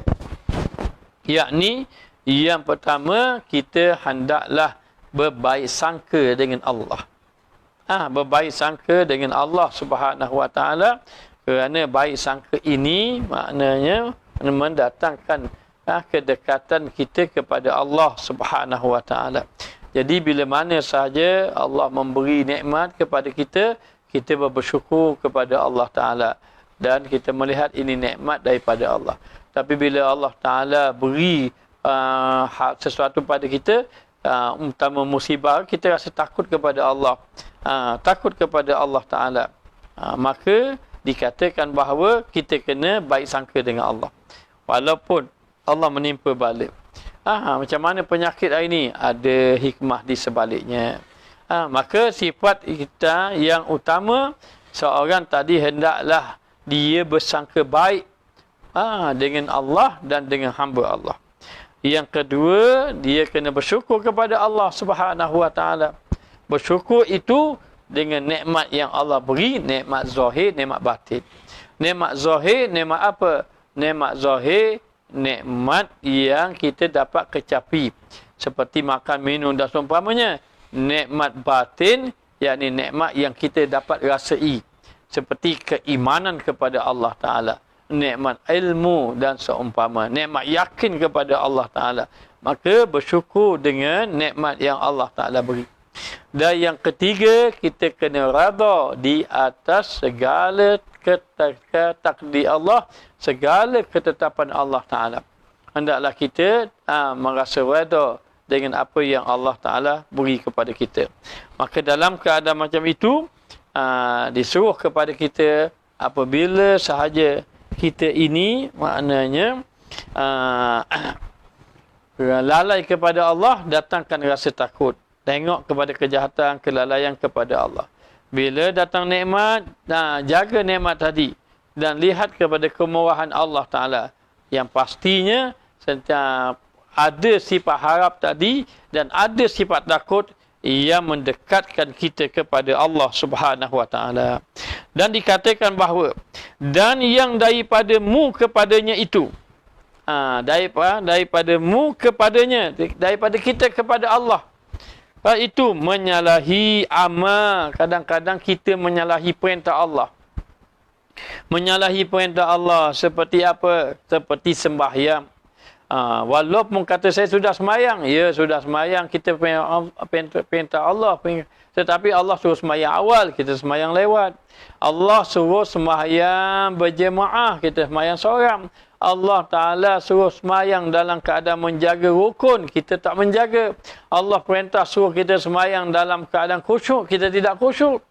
Speaker 1: yakni yang pertama, kita hendaklah berbaik sangka dengan Allah. Berbaik sangka dengan Allah Subhanahu Wa Ta'ala. Kerana baik sangka ini maknanya mendatangkan kedekatan kita kepada Allah Subhanahu Wa Ta'ala. Jadi bila mana sahaja Allah memberi nikmat kepada kita, kita bersyukur kepada Allah Ta'ala. Dan kita melihat ini nikmat daripada Allah. Tapi bila Allah Ta'ala beri sesuatu pada kita, umpama musibah, kita rasa takut kepada Allah, takut kepada Allah Ta'ala, maka dikatakan bahawa kita kena baik sangka dengan Allah walaupun Allah menimpa balik. Macam mana penyakit hari ni, ada hikmah di sebaliknya. Maka sifat kita yang utama, seorang tadi hendaklah dia bersangka baik dengan Allah dan dengan hamba Allah. Yang kedua, dia kena bersyukur kepada Allah Subhanahu Wa Taala. Bersyukur itu dengan nikmat yang Allah beri, nikmat zahir, nikmat batin. Nikmat zahir, nikmat apa? Nikmat zahir, nikmat yang kita dapat kecapi, seperti makan, minum dan seumpamanya. Nikmat batin, yakni nikmat yang kita dapat rasai, seperti keimanan kepada Allah Ta'ala, nikmat ilmu dan seumpama, nikmat yakin kepada Allah Ta'ala. Maka bersyukur dengan nikmat yang Allah Ta'ala beri. Dan yang ketiga, kita kena rada di atas segala takdir Allah, segala ketetapan Allah Ta'ala. Hendaklah kita merasa rada dengan apa yang Allah Ta'ala beri kepada kita. Maka dalam keadaan macam itu, disuruh kepada kita, apabila sahaja kita ini maknanya lalai kepada Allah, datangkan rasa takut. Tengok kepada kejahatan, kelalaian kepada Allah. Bila datang nikmat, jaga nikmat tadi dan lihat kepada kemurahan Allah Ta'ala. Yang pastinya ada sifat harap tadi dan ada sifat takut yang mendekatkan kita kepada Allah Subhanahu Wa Ta'ala. Dan dikatakan bahawa, dan yang daripadamu kepadanya itu, daripadamu kepadanya, daripada kita kepada Allah, itu menyalahi amal. Kadang-kadang kita menyalahi perintah Allah. Menyalahi perintah Allah seperti apa? Seperti sembahyang. Walaupun kata saya sudah semayang, ya sudah semayang, kita perintah Allah, tetapi Allah suruh semayang awal, kita semayang lewat. Allah suruh semayang berjemaah, kita semayang seorang. Allah Ta'ala suruh semayang dalam keadaan menjaga rukun, kita tak menjaga. Allah perintah suruh kita semayang dalam keadaan khusyuk, kita tidak khusyuk.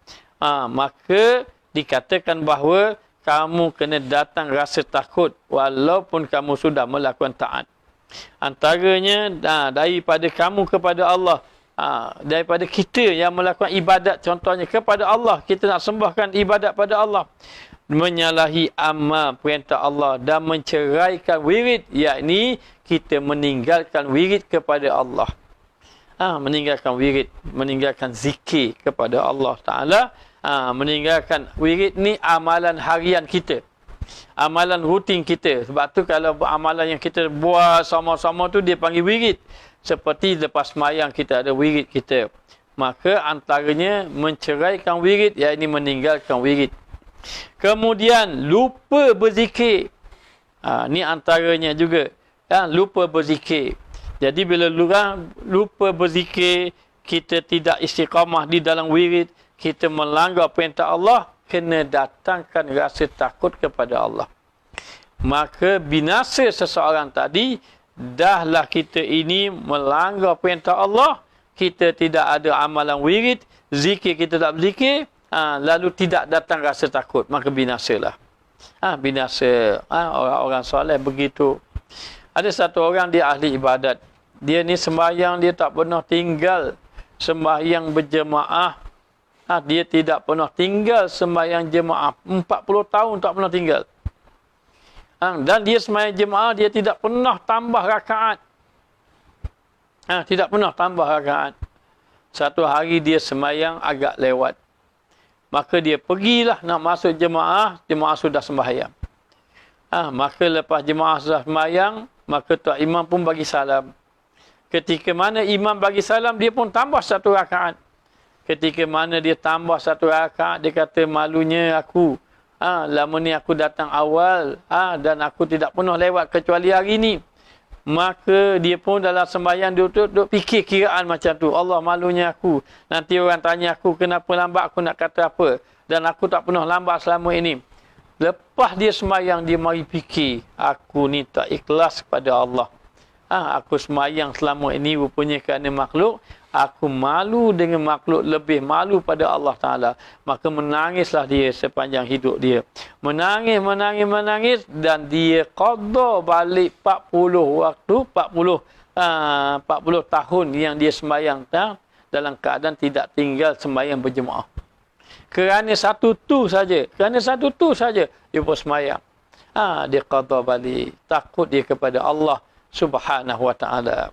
Speaker 1: Maka dikatakan bahawa kamu kena datang rasa takut walaupun kamu sudah melakukan taat. Antaranya daripada kamu kepada Allah, daripada kita yang melakukan ibadat, contohnya kepada Allah, kita nak sembahkan ibadat pada Allah, menyalahi amal perintah Allah dan menceraikan wirid, yakni kita meninggalkan wirid kepada Allah. Meninggalkan wirid, meninggalkan zikir kepada Allah Ta'ala. Meninggalkan wirid ni amalan harian kita, amalan rutin kita. Sebab tu kalau amalan yang kita buat sama-sama tu dia panggil wirid. Seperti lepas semayang kita ada wirid kita. Maka antaranya menceraikan wirid, yakni meninggalkan wirid. Kemudian lupa berzikir. Ni antaranya juga. Lupa berzikir. Jadi bila lupa berzikir, kita tidak istiqamah di dalam wirid, kita melanggar perintah Allah, kena datangkan rasa takut kepada Allah. Maka binasa seseorang tadi, dahlah kita ini melanggar perintah Allah, kita tidak ada amalan wirid, zikir kita tak berzikir, lalu tidak datang rasa takut, maka binasalah. Binasa. Orang-orang soleh begitu. Ada satu orang, dia ahli ibadat. Dia ni sembahyang, dia tak pernah tinggal sembahyang berjemaah. Dia tidak pernah tinggal sembahyang jemaah. 40 tahun tak pernah tinggal. Dan dia sembahyang jemaah, dia tidak pernah tambah rakaat. Tidak pernah tambah rakaat. Satu hari dia sembahyang agak lewat. Maka dia pergilah nak masuk jemaah, jemaah sudah sembahyang. Maka lepas jemaah sudah sembahyang, maka tuan imam pun bagi salam. Ketika mana imam bagi salam, dia pun tambah satu rakaat. Ketika mana dia tambah satu rakaat, dia kata, malunya aku. Lama ni aku datang awal, dan aku tidak pernah lewat kecuali hari ni. Maka dia pun dalam sembahyang duduk fikir kiraan macam tu. Allah, malunya aku. Nanti orang tanya aku kenapa lambat, aku nak kata apa. Dan aku tak pernah lambat selama ini. Lepas dia sembahyang, dia mari fikir, aku ni tak ikhlas kepada Allah. Aku semayang selama ini rupanya kerana makhluk. Aku malu dengan makhluk, lebih malu pada Allah Ta'ala. Maka menangislah dia sepanjang hidup dia. Menangis. Dan dia qada balik 40 waktu, 40 tahun yang dia sembahyang dalam keadaan tidak tinggal sembahyang berjemaah. Kerana satu tu saja dia pun sembahyang. Dia qada balik. Takut dia kepada Allah Subhanahu wa ta'ala.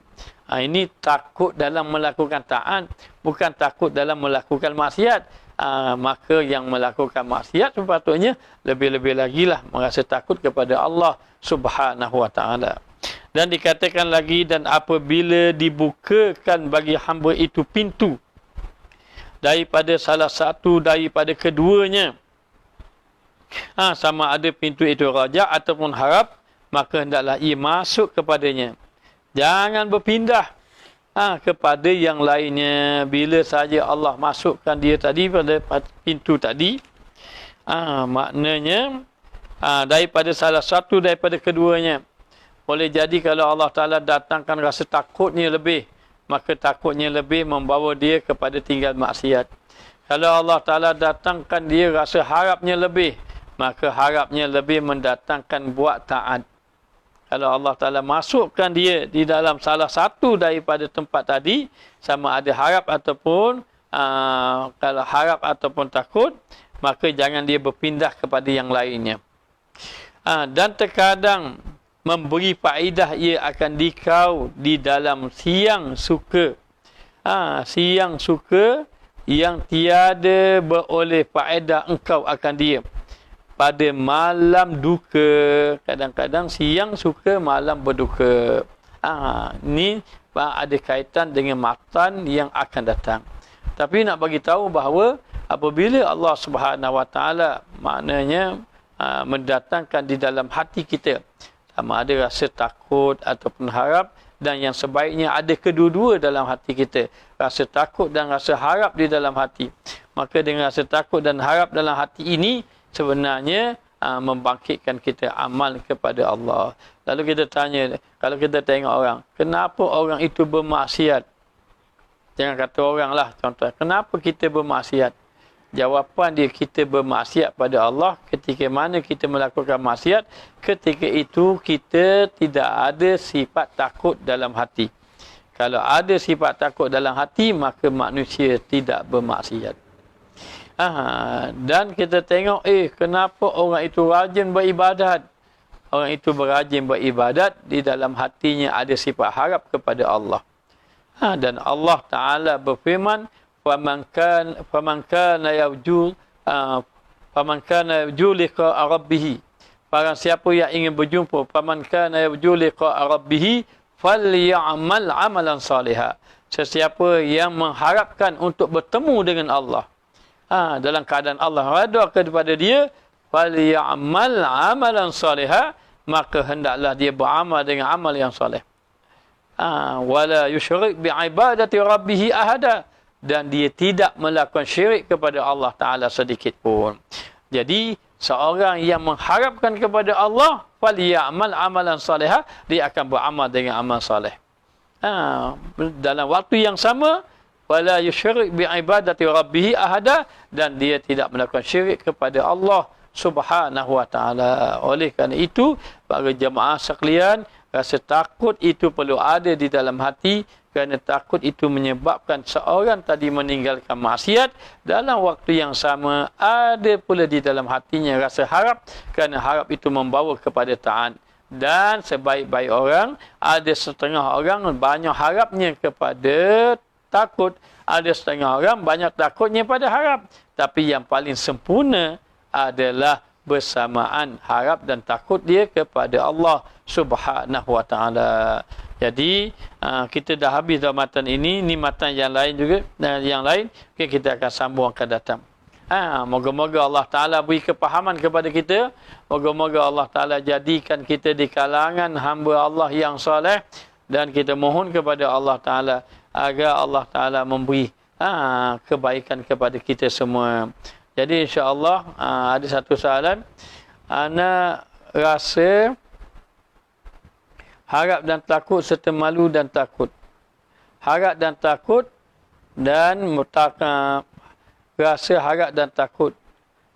Speaker 1: Ini takut dalam melakukan taat, bukan takut dalam melakukan maksiat. Maka yang melakukan maksiat sepatutnya lebih-lebih lagi lah merasa takut kepada Allah Subhanahu wa ta'ala. Dan dikatakan lagi, dan apabila dibukakan bagi hamba itu pintu daripada salah satu daripada keduanya, sama ada pintu itu raja ataupun harap, maka hendaklah ia masuk kepadanya. Jangan berpindah kepada yang lainnya. Bila saja Allah masukkan dia tadi pada pintu tadi, maknanya daripada salah satu daripada keduanya. Boleh jadi kalau Allah Ta'ala datangkan rasa takutnya lebih, maka takutnya lebih membawa dia kepada tinggal maksiat. Kalau Allah Ta'ala datangkan dia rasa harapnya lebih, maka harapnya lebih mendatangkan buat taat. Kalau Allah Ta'ala masukkan dia di dalam salah satu daripada tempat tadi, sama ada harap ataupun kalau harap ataupun takut, maka jangan dia berpindah kepada yang lainnya. Dan terkadang memberi faedah ia akan dikau di dalam siang suka. Siang suka yang tiada beroleh faedah engkau akan dia. Pada malam duka, kadang-kadang siang suka, malam berduka. Ini ada kaitan dengan matan yang akan datang. Tapi nak bagi tahu bahawa apabila Allah Subhanahu wa ta'ala maknanya mendatangkan di dalam hati kita, sama ada rasa takut ataupun harap, dan yang sebaiknya ada kedua-dua dalam hati kita, rasa takut dan rasa harap di dalam hati. Maka dengan rasa takut dan harap dalam hati ini sebenarnya membangkitkan kita amal kepada Allah. Lalu kita tanya, kalau kita tengok orang, kenapa orang itu bermaksiat? Jangan kata orang lah, contoh, kenapa kita bermaksiat? Jawapan dia, kita bermaksiat pada Allah ketika mana kita melakukan maksiat, ketika itu kita tidak ada sifat takut dalam hati. Kalau ada sifat takut dalam hati, maka manusia tidak bermaksiat. Dan kita tengok, kenapa orang itu rajin beribadat? Orang itu berrajin beribadat, di dalam hatinya ada sifat harap kepada Allah. Dan Allah Ta'ala berfirman, faman kana yarju liqa'a rabbih. Barang siapa yang ingin berjumpa, faman kana yarju liqa'a rabbih falyamal amalan salihah. Sesiapa yang mengharapkan untuk bertemu dengan Allah, dalam keadaan Allah redha kepada dia, falyamal amalan salihah, maka hendaklah dia beramal dengan amal yang soleh. Wala yusyrik bi'ibadati rabbih ahada, dan dia tidak melakukan syirik kepada Allah Ta'ala sedikit pun. Jadi seorang yang mengharapkan kepada Allah, falyamal amalan salihah, dia akan beramal dengan amal soleh. Dalam waktu yang sama, wala yusyrik bi'ibadati rabbih ahada, dan dia tidak melakukan syirik kepada Allah Subhanahu wa ta'ala. Oleh kerana itu, para jemaah sekalian, rasa takut itu perlu ada di dalam hati, kerana takut itu menyebabkan seorang tadi meninggalkan maksiat. Dalam waktu yang sama, ada pula di dalam hatinya rasa harap, kerana harap itu membawa kepada taat. Dan sebaik-baik orang, ada setengah orang banyak harapnya kepada takut, ada setengah orang banyak takutnya pada harap. Tapi yang paling sempurna adalah bersamaan harap dan takut dia kepada Allah Subhanahu wa ta'ala. Jadi kita dah habis dah matan ini matan yang lain juga, dan yang lain kita akan sambung akan datang. Moga-moga Allah Ta'ala beri kepahaman kepada kita. Moga-moga Allah Ta'ala jadikan kita di kalangan hamba Allah yang soleh, dan kita mohon kepada Allah Ta'ala agar Allah Ta'ala memberi kebaikan kepada kita semua. Jadi insya-Allah ada satu soalan. Ana rasa Harap dan takut serta malu dan takut. Harap dan takut dan rasa harap dan takut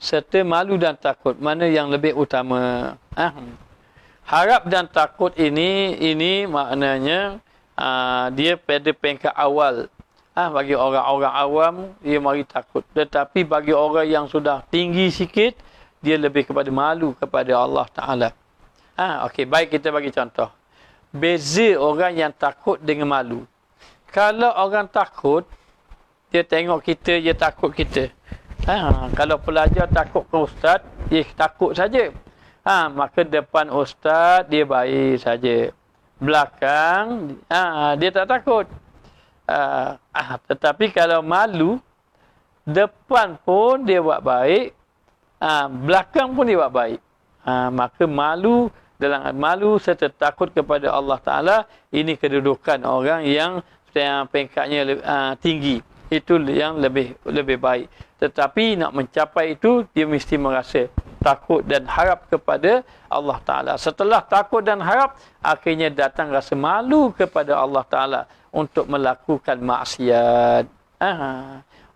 Speaker 1: serta malu dan takut. Mana yang lebih utama? Harap dan takut ini maknanya dia pada peringkat awal. Bagi orang-orang awam, dia mari takut. Tetapi bagi orang yang sudah tinggi sikit, dia lebih kepada malu kepada Allah Ta'ala. Okey, baik, kita bagi contoh. Beza orang yang takut dengan malu. Kalau orang takut, dia tengok kita, dia takut kita. Kalau pelajar takut ke ustaz, dia takut saja. Maka depan ustaz, dia baik saja. Belakang, dia tak takut. Tetapi kalau malu, depan pun dia buat baik, belakang pun dia buat baik. Maka malu, dalam malu serta takut kepada Allah Ta'ala, ini kedudukan orang yang peringkatnya tinggi. Itu yang lebih baik. Tetapi nak mencapai itu, dia mesti merasa takut dan harap kepada Allah Ta'ala. Setelah takut dan harap, akhirnya datang rasa malu kepada Allah Ta'ala untuk melakukan maksiat.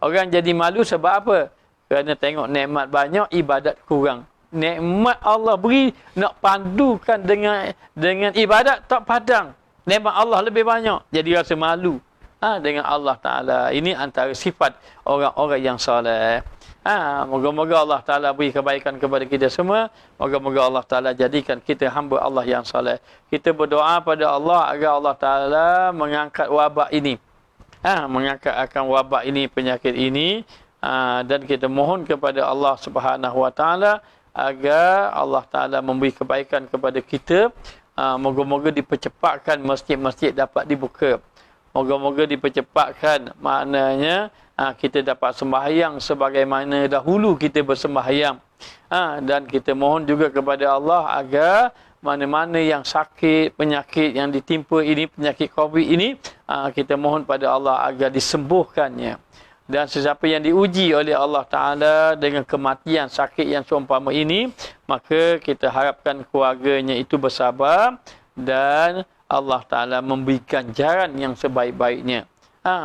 Speaker 1: Orang jadi malu sebab apa? Kerana tengok nikmat banyak, ibadat kurang. Nikmat Allah beri, nak pandukan dengan ibadat, tak padang. Nikmat Allah lebih banyak, jadi rasa malu dengan Allah Ta'ala. Ini antara sifat orang-orang yang soleh. Moga-moga Allah Ta'ala beri kebaikan kepada kita semua. Moga-moga Allah Ta'ala jadikan kita hamba Allah yang soleh. Kita berdoa pada Allah agar Allah Ta'ala mengangkat wabak ini. Mengangkat akan wabak ini, penyakit ini. Dan kita mohon kepada Allah Subhanahu Wa Ta'ala agar Allah Ta'ala memberi kebaikan kepada kita. Moga-moga dipercepatkan masjid-masjid dapat dibuka. Moga-moga dipercepatkan, maknanya kita dapat sembahyang sebagaimana dahulu kita bersembahyang. Dan kita mohon juga kepada Allah agar mana-mana yang sakit, penyakit yang ditimpa ini, penyakit COVID ini, kita mohon pada Allah agar disembuhkannya. Dan sesiapa yang diuji oleh Allah Ta'ala dengan kematian sakit yang seumpama ini, maka kita harapkan keluarganya itu bersabar dan Allah Ta'ala memberi ganjaran yang sebaik-baiknya.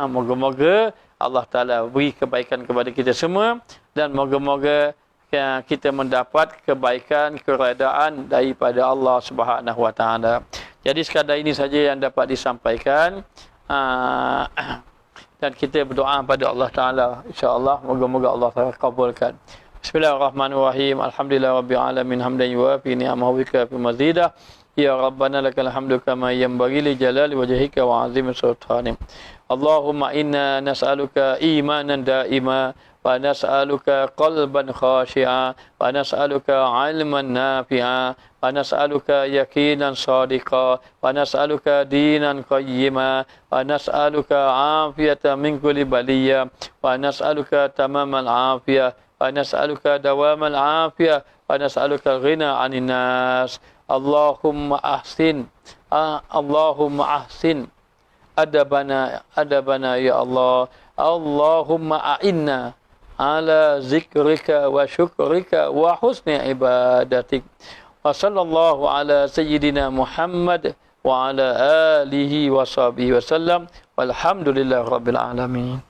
Speaker 1: Moga-moga Allah Ta'ala beri kebaikan kepada kita semua. Dan moga-moga kita mendapat kebaikan, keredaan daripada Allah Subhanahu Wa Ta'ala. Jadi sekadar ini saja yang dapat disampaikan. Dan kita berdoa pada Allah Ta'ala. InsyaAllah, moga-moga Allah Ta'ala kabulkan. Bismillahirrahmanirrahim. Alhamdulillah Rabbil Alamin. Hamdan yuwafi ni'amahu wa kafi mazidah. Ya Rabbana lakal hamdu kama yanbaghi li jalali wajhika wa 'azimi sultanik. Allahumma inna nas'aluka imanan daima wa nas'aluka qalban khashi'a wa nas'aluka 'ilman nafi'a wa nas'aluka yaqinan shadiqa wa nas'aluka dinan qayyima wa nas'aluka 'afiyatan min kulli baliyya wa nas'aluka tamamal 'afiyah wa nas'aluka dawamal 'afiyah wa nas'aluka ghina 'anil nas. Allahumma ahsin adabana ya Allah. Allahumma a'inna ala zikrika wa syukrika wa husni ibadatik. Wa sallallahu ala sayyidina Muhammad wa ala alihi wa sahbihi wa sallam. Walhamdulillah rabbil alamin.